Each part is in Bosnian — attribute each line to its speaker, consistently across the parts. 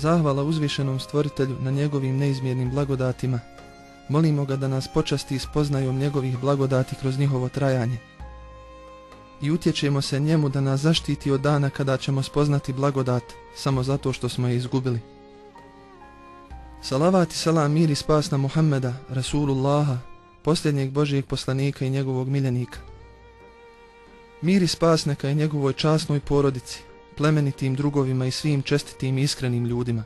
Speaker 1: Zahvala uzvišenom stvoritelju na njegovim neizmjernim blagodatima. Molimo ga da nas počasti spoznajom njegovih blagodati kroz njihovo trajanje. I utječemo se njemu da nas zaštiti od dana kada ćemo spoznati blagodat samo zato što smo je izgubili. Salavat i salam, mir i spas na Muhammeda, Rasulullaha, posljednjeg Božijeg poslanika i njegovog miljenika. Mir i spas neka je njegovoj časnoj porodici, plemenitim drugovima i svim čestitim i iskrenim ljudima.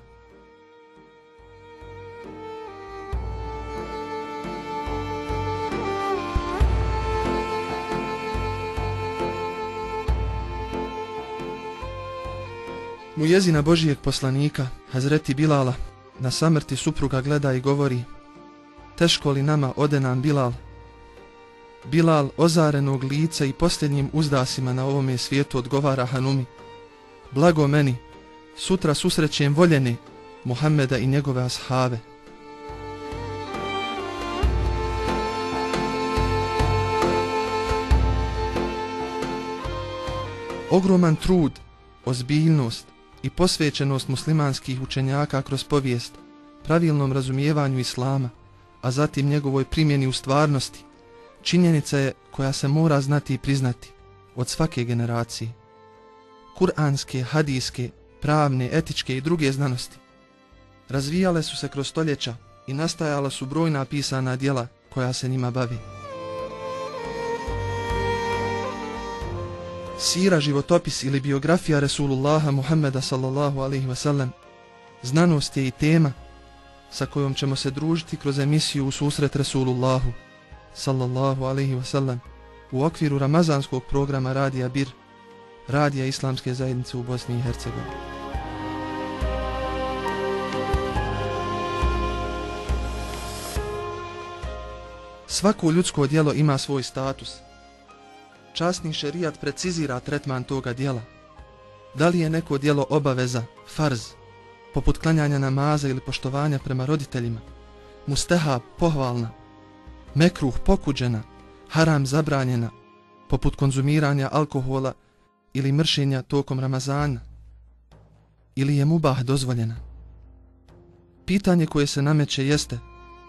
Speaker 1: Mujezina Božijeg poslanika, Hazreti Bilala, na samrti supruga gleda i govori: teško li nama ode nam Bilal? Bilal ozarenog lica i posljednjim uzdasima na ovome svijetu odgovara Hanumi: blago meni, sutra susrećem voljene Muhammeda i njegove ashave. Ogroman trud, ozbiljnost i posvećenost muslimanskih učenjaka kroz povijest, pravilnom razumijevanju islama, a zatim njegovoj primjeni u stvarnosti, činjenica je koja se mora znati i priznati od svake generacije. Kur'anske, hadijske, pravne, etičke i druge znanosti razvijale su se kroz stoljeća i nastajala su brojna pisana djela koja se njima bavi. Sira, životopis ili biografija Resulullaha Muhammeda sallallahu alaihi wasallam znanost je i tema sa kojom ćemo se družiti kroz emisiju U susret Resulullahu sallallahu alaihi wasallam u okviru ramazanskog programa Radija Bir, Radija Islamske zajednice u Bosni i Hercegovini. Svako ljudsko djelo ima svoj status. Časni šerijat precizira tretman toga djela. Da li je neko djelo obaveza, farz, poput klanjanja namaza ili poštovanja prema roditeljima, mustehab, pohvalna, mekruh, pokuđena, haram, zabranjena, poput konzumiranja alkohola ili mršenja tokom Ramazana, ili je mubah dozvoljena. Pitanje koje se nameće jeste: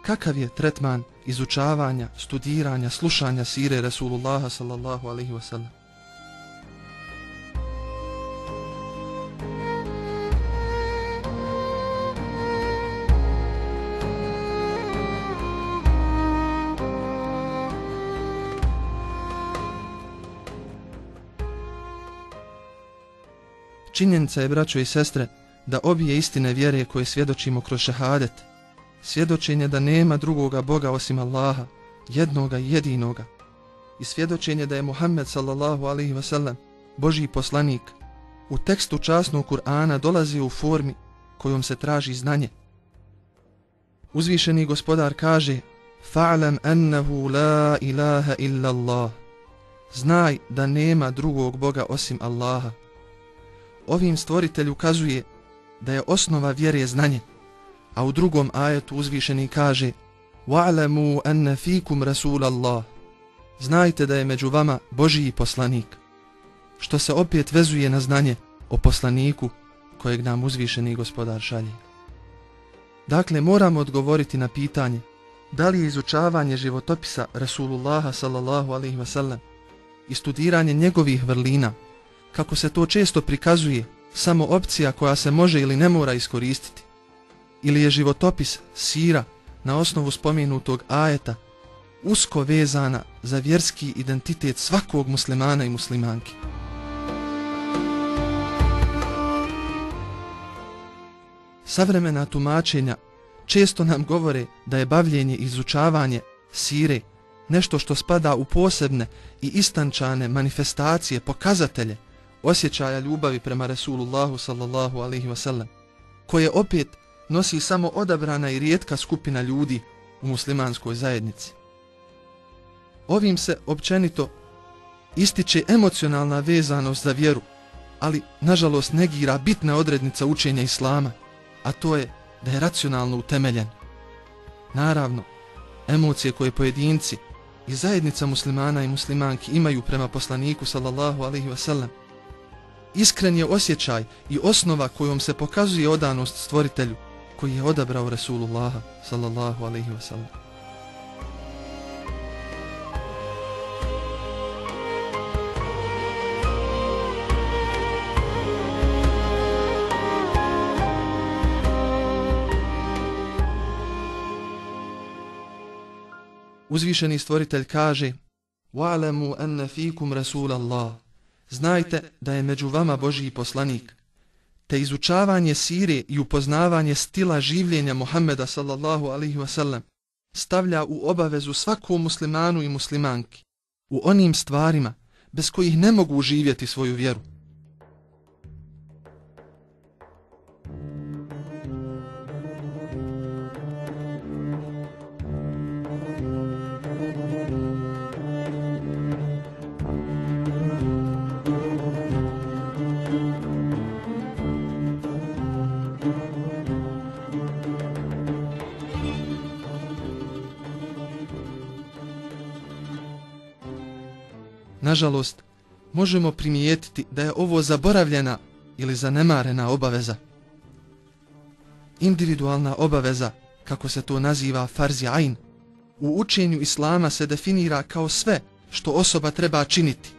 Speaker 1: kakav je tretman izučavanja, studiranja, slušanja sire Resulullaha sallallahu alaihi wasallam? Činjenica je, braćo i sestre, da obje istine vjere koje svjedočimo kroz šehadet, svjedočenje da nema drugoga Boga osim Allaha, jednoga i jedinoga, i svjedočenje da je Muhammed sallallahu alaihi wasallam Božji poslanik, u tekstu časnog Kur'ana dolazi u formi kojom se traži znanje. Uzvišeni gospodar kaže: fa'lam annahu la ilaha illa Allah. Znaj da nema drugog Boga osim Allaha. Ovim stvoritelj ukazuje da je osnova vjere znanje, a u drugom ajetu uzvišeni kaže: wa'lamu anna fikum rasulallah. Znajte da je među vama Božji poslanik, što se opet vezuje na znanje o poslaniku kojeg nam uzvišeni gospodar šalje. Dakle, moramo odgovoriti na pitanje da li je izučavanje životopisa Rasulullaha sallallahu alaihi wasallam i studiranje njegovih vrlina, kako se to često prikazuje, samo opcija koja se može ili ne mora iskoristiti, ili je životopis, sira, na osnovu spomenutog ajeta usko vezana za vjerski identitet svakog muslimana i muslimanke. Savremena tumačenja često nam govore da je bavljenje i izučavanje sire nešto što spada u posebne i istančane manifestacije, pokazatelje osjećaja ljubavi prema Resulullahu sallallahu alaihi wasallam, koje opet nosi samo odabrana i rijetka skupina ljudi u muslimanskoj zajednici. Ovim se općenito ističe emocionalna vezanost za vjeru, ali nažalost negira bitna odrednica učenja islama, a to je da je racionalno utemeljen. Naravno, emocije koje pojedinci i zajednica muslimana i muslimanki imaju prema poslaniku sallallahu alaihi wasallam Iskren je osjećaj i osnova kojom se pokazuje odanost stvoritelju koji je odabrao Resulullaha sallallahu alaihi wa sallam. Uzvišeni stvoritelj kaže: وَعْلَمُوا أَنَّ فِيكُمْ رَسُولَ اللَّهِ. Znajte da je među vama Božji poslanik. Te izučavanje sire i upoznavanje stila življenja Muhammeda sallallahu alaihi wasallam stavlja u obavezu svakom muslimanu i muslimanki u onim stvarima bez kojih ne mogu živjeti svoju vjeru. Nažalost, možemo primijetiti da je ovo zaboravljena ili zanemarena obaveza. Individualna obaveza, kako se to naziva farzi ain, u učenju islama se definira kao sve što osoba treba činiti,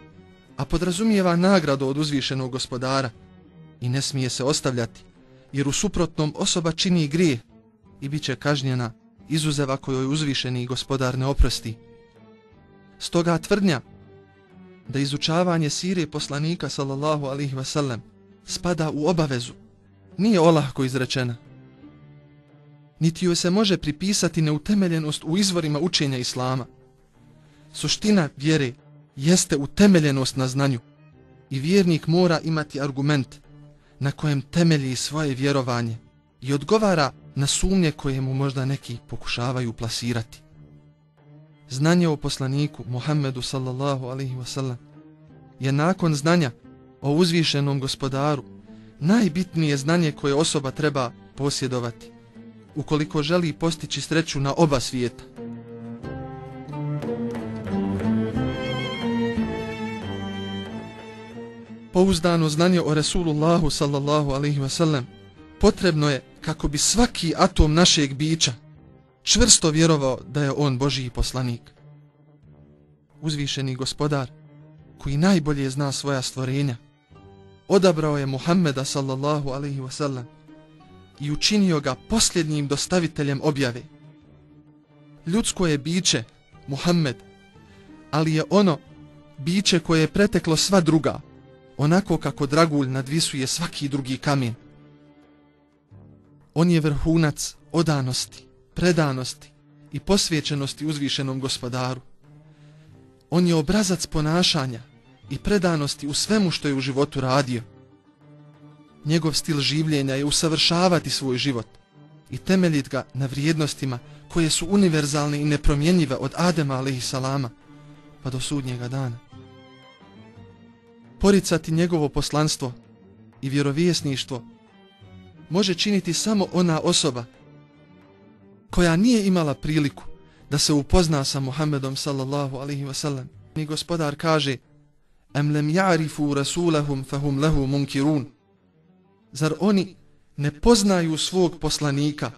Speaker 1: a podrazumijeva nagradu od uzvišenog gospodara i ne smije se ostavljati, jer u suprotnom osoba čini grijeh i bit će kažnjena izuzev ako joj uzvišeni gospodar ne oprosti. Stoga tvrdnja da izučavanje sire poslanika sallallahu alaihi wasallam spada u obavezu nije olahko izrečena. Niti joj se može pripisati neutemeljenost u izvorima učenja islama. Suština vjere jeste utemeljenost na znanju i vjernik mora imati argument na kojem temelji svoje vjerovanje i odgovara na sumnje koje mu možda neki pokušavaju plasirati. Znanje o poslaniku Muhammedu sallallahu alaihi wasallam je nakon znanja o uzvišenom gospodaru najbitnije znanje koje osoba treba posjedovati ukoliko želi postići sreću na oba svijeta. Pouzdano znanje o Resulullahu sallallahu alaihi wasallam potrebno je kako bi svaki atom našeg bića čvrsto vjerovao da je on Božji poslanik. Uzvišeni gospodar, koji najbolje zna svoja stvorenja, odabrao je Muhammeda sallallahu alaihi wasallam i učinio ga posljednjim dostaviteljem objave. Ljudsko je biće Muhammed, ali je ono biće koje je preteklo sva druga, onako kako dragulj nadvisuje svaki drugi kamen. On je vrhunac odanosti, predanosti i posvećenosti uzvišenom gospodaru. On je obrazac ponašanja i predanosti u svemu što je u životu radio. Njegov stil življenja je usavršavati svoj život i temeljit ga na vrijednostima koje su univerzalne i nepromjenjive od Adema alejhi salama pa do sudnjega dana. Poricati njegovo poslanstvo i vjerovjesništvo može činiti samo ona osoba koja nije imala priliku da se upozna sa Muhammedom sallallahu alaihi wasallam. I gospodar kaže: Em lem ja'rifu rasulahum fahum lehu munkirun. Zar oni ne poznaju svog poslanika,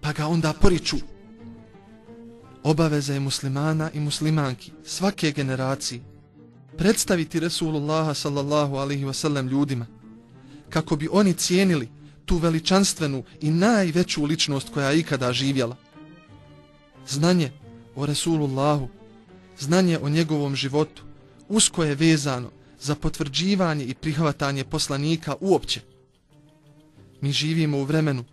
Speaker 1: pa ga onda poriču? Obaveza je muslimana i muslimanki svake generacije predstaviti Resulullaha sallallahu alaihi wasallam ljudima, kako bi oni cijenili tu veličanstvenu i najveću ličnost koja je ikada živjela. Znanje o Resulullahu, znanje o njegovom životu, usko je vezano za potvrđivanje i prihvatanje poslanika uopće. Mi živimo u vremenu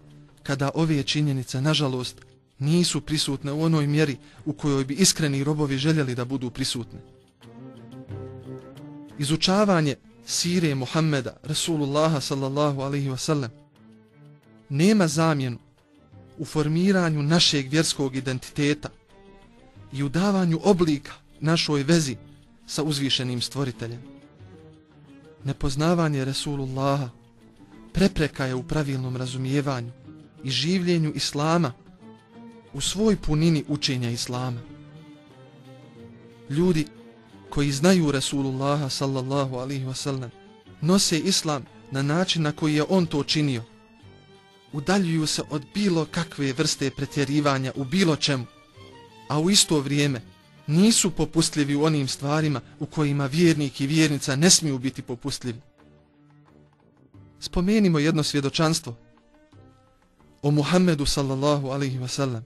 Speaker 1: kada ove činjenice, nažalost, nisu prisutne u onoj mjeri u kojoj bi iskreni robovi željeli da budu prisutne. Izučavanje sire Muhammeda, Resulullaha sallallahu alaihi wasallam, nema zamjenu u formiranju našeg vjerskog identiteta i u davanju oblika našoj vezi sa uzvišenim stvoriteljem. Nepoznavanje Resulullaha prepreka je u pravilnom razumijevanju i življenju islama u svoj punini učenja islama. Ljudi koji znaju Resulullaha sallallahu alaihi wasallam nose islam na način na koji je on to činio. Udaljuju se od bilo kakve vrste pretjerivanja u bilo čemu, a u isto vrijeme nisu popustljivi u onim stvarima u kojima vjernik i vjernica ne smiju biti popustljivi. Spomenimo jedno svjedočanstvo o Muhammedu sallallahu alaihi wasallam.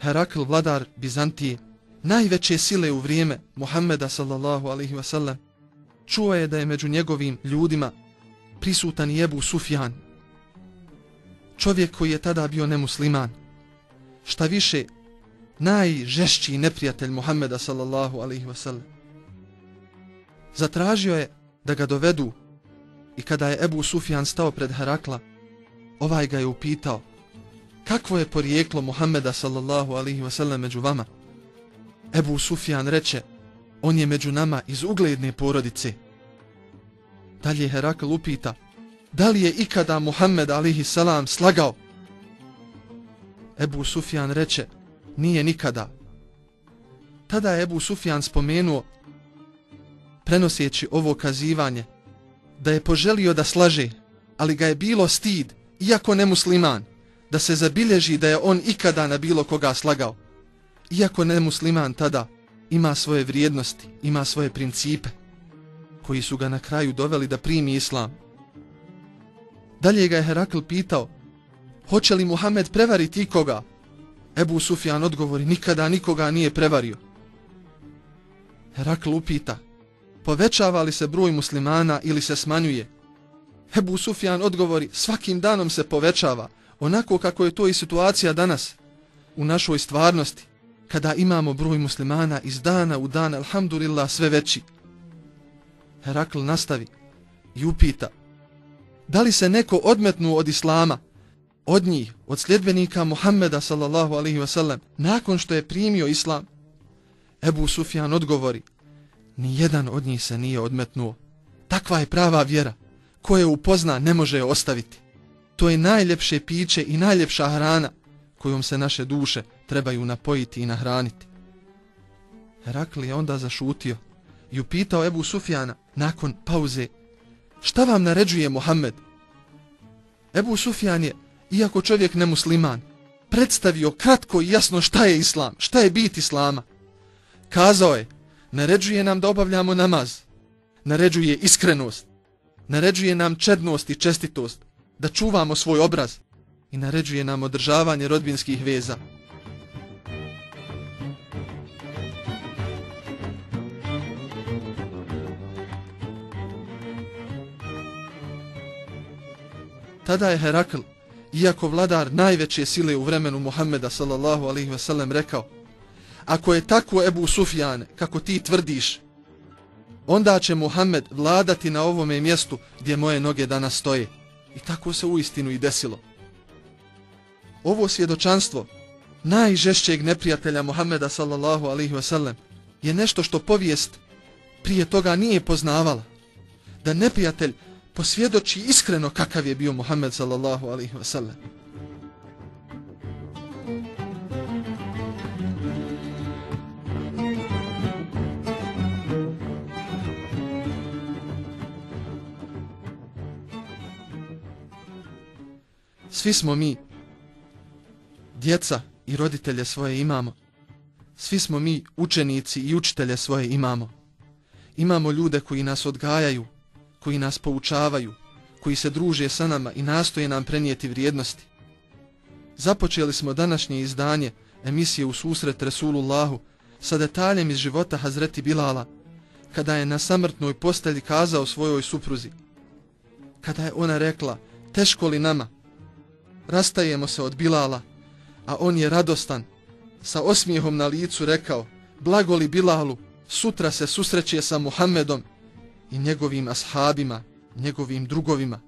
Speaker 1: Herakl, vladar Bizantije, najveće sile u vrijeme Muhammeda sallallahu alaihi wasallam, čuo je da je među njegovim ljudima prisutan i Ebu Sufjan, čovjek koji je tada bio nemusliman, šta više najžešći neprijatelj Muhammeda sallallahu alaihi wasallam. Zatražio je da ga dovedu i kada je Ebu Sufjan stao pred Herakla, ovaj ga je upitao: kakvo je porijeklo Muhammeda sallallahu alaihi wasallam među vama? Ebu Sufjan reče: on je među nama iz ugledne porodice. Dalje Herakl upita: da li je ikada Muhammed alaihi salam slagao? Ebu Sufjan reče: nije nikada. Tada je Ebu Sufjan spomenuo, prenoseći ovo kazivanje, da je poželio da slaže, ali ga je bilo stid, iako nemusliman, da se zabilježi da je on ikada na bilo koga slagao. Iako nemusliman tada ima svoje vrijednosti, ima svoje principe, koji su ga na kraju doveli da primi islam. Dalje ga je Herakl pitao: hoće li Muhammed prevariti ikoga? Ebu Sufjan odgovori: nikada nikoga nije prevario. Herakl upita: povećava li se broj muslimana ili se smanjuje? Ebu Sufjan odgovori: svakim danom se povećava, onako kako je to i situacija danas u našoj stvarnosti, kada imamo broj muslimana iz dana u dan, alhamdulillah, sve veći. Herakl nastavi i upita: da li se neko odmetnuo od islama, od njih, od sljedbenika Muhammeda sallallahu alaihi wasallam, nakon što je primio islam? Ebu Sufjan odgovori: nijedan od njih se nije odmetnuo. Takva je prava vjera. Ko je upozna, ne može je ostaviti. To je najljepše piće i najljepša hrana kojom se naše duše trebaju napojiti i nahraniti. Herakl je onda zašutio i upitao Ebu Sufjana nakon pauze: šta vam naređuje Muhammed? Ebu Sufjan je, iako čovjek nemusliman, predstavio kratko i jasno šta je islam, šta je bit islama. Kazao je: naređuje nam da obavljamo namaz, naređuje iskrenost, naređuje nam čednost i čestitost, da čuvamo svoj obraz i naređuje nam održavanje rodbinskih veza. Tada je Herakl, iako vladar najveće sile u vremenu Muhammeda sallallahu alaihi wasallam, rekao: ako je tako, Ebu Sufjane, kako ti tvrdiš, onda će Muhammed vladati na ovome mjestu gdje moje noge danas stoje. I tako se uistinu i desilo. Ovo svjedočanstvo najžešćeg neprijatelja Muhammeda sallallahu alaihi wasallam je nešto što povijest prije toga nije poznavala. Da neprijatelj posvjedoči iskreno kakav je bio Muhammed sallallahu alaihi wasallam. Svi smo mi djeca i roditelje svoje imamo. Svi smo mi učenici i učitelje svoje imamo. Imamo ljude koji nas odgajaju, koji nas poučavaju, koji se druže sa nama i nastoje nam prenijeti vrijednosti. Započeli smo današnje izdanje emisije U susret Resulullahu sa detaljem iz života Hazreti Bilala, kada je na samrtnoj postelji kazao svojoj supruzi, kada je ona rekla: teško li nama? Rastajemo se od Bilala, a on je radostan, sa osmijehom na licu rekao: blago li Bilalu, sutra se susreće sa Muhammedom i njegovim ashabima, njegovim drugovima.